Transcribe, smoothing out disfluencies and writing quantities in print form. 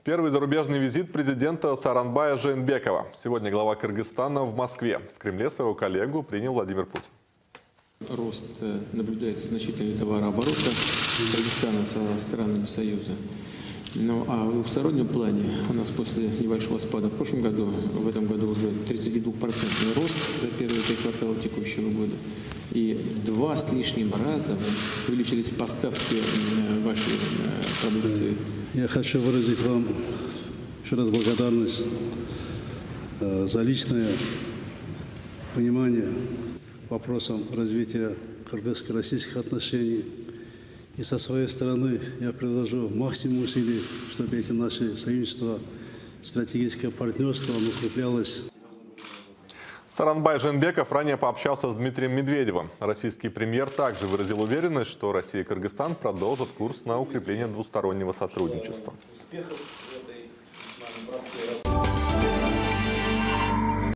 Первый зарубежный визит президента Сооронбая Жээнбекова. Сегодня глава Кыргызстана в Москве. В Кремле своего коллегу принял Владимир Путин. Рост наблюдается значительный товарооборота Кыргызстана со странами Союза. Ну а в двухстороннем плане у нас после небольшого спада в прошлом году, в этом году уже 32% рост за первые 3 квартала текущего года. И 2 с лишним раза увеличились поставки вашей продукции. Я хочу выразить вам еще раз благодарность за личное внимание вопросам развития кыргызско-российских отношений. И со своей стороны я приложу максимум усилий, чтобы эти наши союзничества, стратегическое партнерство укреплялось. Сооронбай Жээнбеков ранее пообщался с Дмитрием Медведевым. Российский премьер также выразил уверенность, что Россия и Кыргызстан продолжат курс на укрепление двустороннего сотрудничества. Успехов в этой непростой работе.